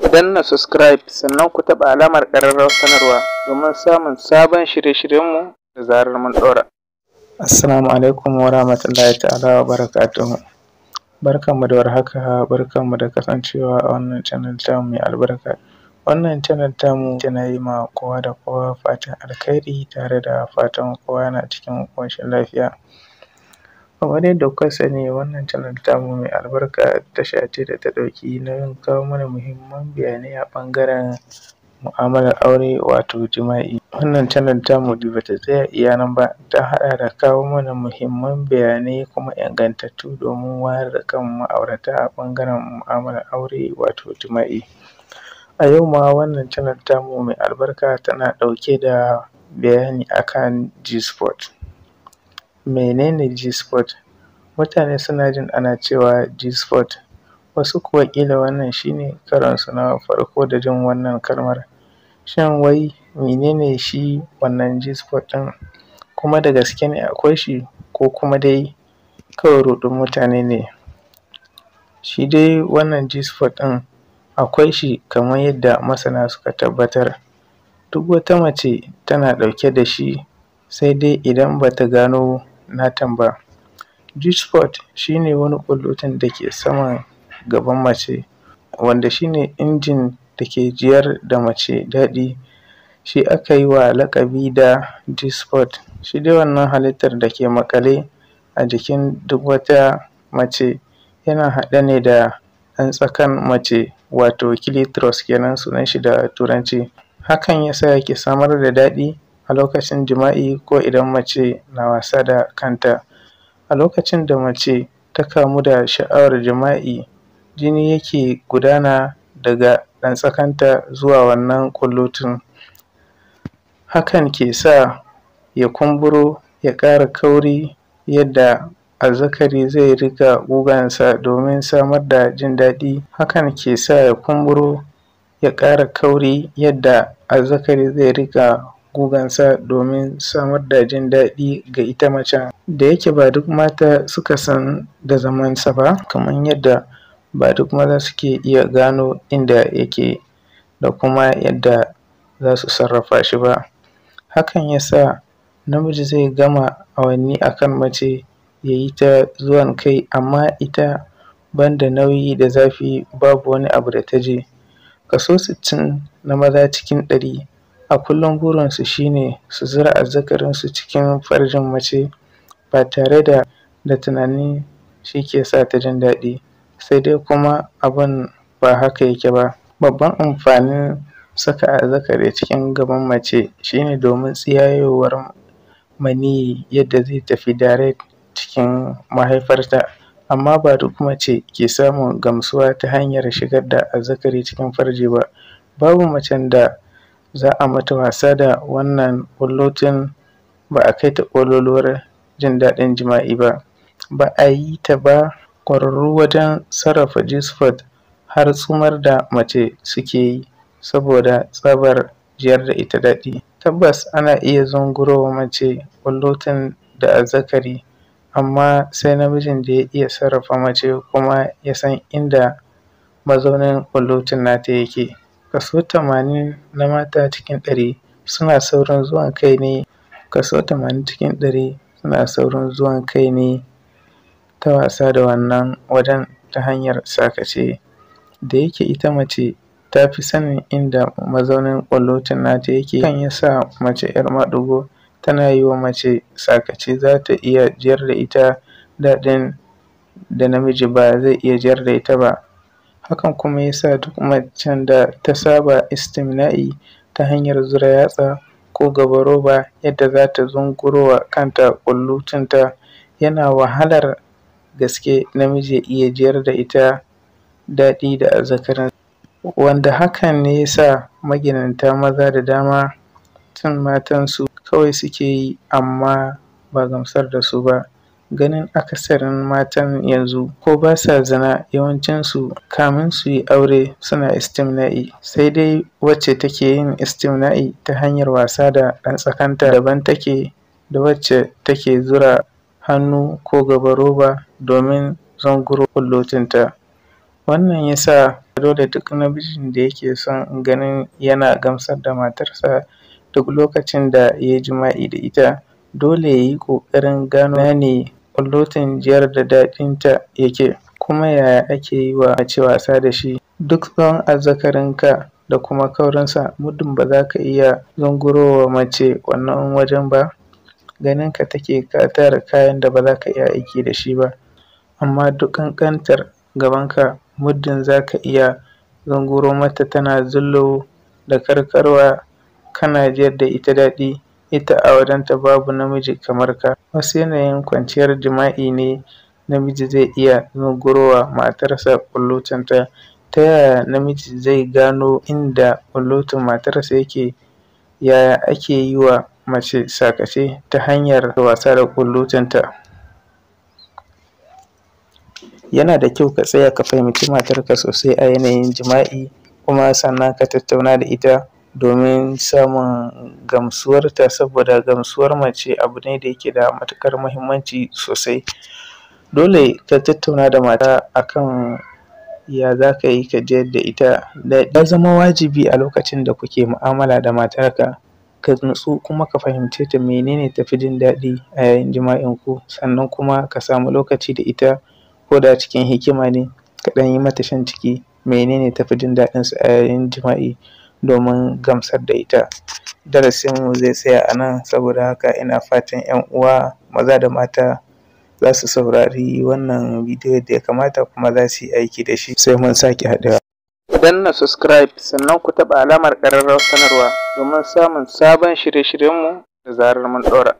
Ku danna subscribe sannan ku taɓa alamar ƙararrawar sanarwa domin samun sabon shirye-shiryenmu da zarar mun ɗora. Assalamu alaikum wa rahmatullahi ta'ala wa barakatuhu. Barkanmu da warhaka, barkanmu da kasancewa a wannan channel tamu mai albarka. Wannan channel tamu tana yi ma kowa da kowa fatan alkhairi tare da fatan kowa yana cikin ƙoshin lafiya. Kamar yadda kuka sani, wannan channel tamu mai albarka tasha ce da ta ɗauki nauyin kawo mana muhimman bayanai a ɓangaren mu'amalar aure wato jima'i. Wannan channel tamu ba ta tsaya iya nan ba, ta haɗa da kawo mana muhimman bayanai kuma ingantattu domin wayar da kan ma'aurata a ɓangaren mu'amalar aure wato jima'i. A yau ma wannan channel tamu mai albarka tana ɗauke da bayani akan G-spot. Menene G-spot? Mutane suna jin ana cewa G-spot, wasu kuwa ƙila wannan shi ne karonsu na farko da jin wannan kalmar. Shin wai menene shi wannan G-spot ɗin? Kuma da gaske ne akwai shi ko kuma dai kawai ruɗun mutane ne? Shi dai wannan G-spot ɗin akwai shi kamar yadda masana suka tabbatar. Duk wata mace tana ɗauke da shi, sai dai idan ba ta gano natan ba. G-spot shi ne wani ƙullutun da ke saman gaban mace, wanda shi ne injin da ke jiyar da mace daɗi. Shi aka yi wa laƙabi da G-spot. Shi dai wannan halittar da ke maƙale a jikin duk wata mace yana haɗe ne da ɗan tsakan mace wato clitoris kenan sunan shi da turanci. Hakan ya sa yake samar da daɗi a lokacin jima'i ko idan mace na wasa da kanta. A lokacin da mace ta kamu da sha'awar jima'i, jini yake gudana daga ɗan tsakanta zuwa wannan ƙullutun. Hakan ke sa ya kumburo, ya ƙara kauri yadda azzakari zai riƙa gugansa domin samar da jin daɗi. Hakan ke sa ya kumburo, ya ƙara kauri yadda azzakari zai riƙa gugansa domin samar da jin daɗi ga ita macen. Da yake ba duk mata suka san da zamansa ba, kamar yadda ba duk maza suke iya gano inda yake da kuma yadda za su sarrafa shi ba. Hakan ya sa namiji zai gama awanni akan mace ya yi ta zuwan kai, amma ita banda nauyi da zafi babu wani abu da ta ji. Kaso 60 na maza cikin 100 a kullum burinsu shi ne su zura azzakarinsu cikin farjin mace ba tare da tunanin shi ke sa ta jin daɗi. Sai dai kuma abin ba haka yake ba. Babban amfanin saka azzakari cikin gaban mace shi ne domin tsiyayowar maniyyi yadda zai tafi direct cikin mahaifarta, amma ba duk mace ke samun gamsuwa ta hanyar shigar da azzakari cikin farji ba. Babu macen da za a mata wasa da wannan ƙullutun ba a kai ta ƙololuwar jin daɗin jima'i ba. Ba a yi ta ba. Ƙwararru wajen sarrafa G-spot har sumar da mace suke yi saboda tsabar jiyar da ita daɗi. Tabbas ana iya zungurowa mace ƙullutun da azzakari, amma sai namijin da ya iya sarrafa mace kuma ya san inda mazaunin ƙullutun nata yake. Kaso 80 na mata cikin 100 suna saurin zuwan kai ne. Kaso 80 cikin 100 suna saurin zuwan kai ne ta wasa da wannan wajen ta hanyar sakace. Da yake ita mace ta fi sanin inda mazaunin ƙullutun nata yake, hakan ya sa mace 'yar maɗigo tana yi wa mace sakace za ta iya jiyar da ita daɗin da namiji ba zai iya jiyar da ita ba. Hakan kuma ya sa duk macen da ta saba istimna'i ta hanyar zura yatsa ko gaba roba yadda za ta zungurowa kanta ƙullutunta, yana wahalar gaske namiji ya iya jiyar da ita daɗi da azzakarin. Wanda hakan ne ya sa magidanta maza da dama son matansu kawai suke yi, amma ba gamsar da su ba. Ganin akasarin matan yanzu ko ba sa zina, yawancinsu kamin su yi aure suna istimna'i. Sai dai wacce take yin istimna'i ta hanyar wasa da ɗan tsakanta daban take da wacce take zura hannu ko gaba roba domin zunguro ƙullutunta. Wannan ya sa Dole duk namijin da yake son ganin yana gamsar da matarsa duk lokacin da ya yi jima'i da ita, dole ya yi ƙoƙarin gano ina ne ƙullutin jiyar da daɗinta yake, kuma yaya ake yi wa mace wasa da shi. Duk tsawon azzakarinka da kuma kaurinsa, muddin ba za ka iya zunguro wa mace wannan wajen ba, ganinka take ka tara kayan da ba za ka iya aiki da shi ba. Amma duk ƙanƙantar gabanka, muddin za ka iya zunguro mata tana zullo da karkarwa kana jiyar da ita daɗi, ita a wajenta babu namiji kamar ka. Wasu yanayin kwanciyar jima'i ne namiji zai iya zunguro wa matarsa ƙullutunta. Ta yaya namiji zai gano inda ƙullutun matarsa yake? Yaya ake yi wa mace sakace? Ta hanyar wasa da ƙullutunta. Yana da kyau ka tsaya ka fahimci matarka sosai a yanayin jima'i, kuma sannan ka tattauna da ita domin samun gamsuwarta, saboda gamsuwar mace abu ne da yake da matuƙar muhimmanci sosai. Dole ka tattauna da mata akan ya za ka yi ka jiyar da ita daɗi. Ya zama wajibi a lokacin da kuke mu'amala da matarka ka nutsu kuma ka fahimce ta menene tafi jin daɗi a yayin jima'inku, sannan kuma ka samu lokaci da ita ko da cikin hikima ne ka ɗan yi mata shan ciki menene tafi jin daɗinsa a yayin jima'i domin gamsar da ita. Darasinmu zai tsaya a nan, saboda haka ina fatan 'yan uwa maza da mata za su saurari wannan bidiyo da ya kamata kuma za su yi aiki da shi. Sai mun sake haɗuwa. Ku danna subscribe sannan ku taɓa alamar ƙararrawar sanarwa domin samun sabon shirye-shiryenmu da zarar mun ɗora.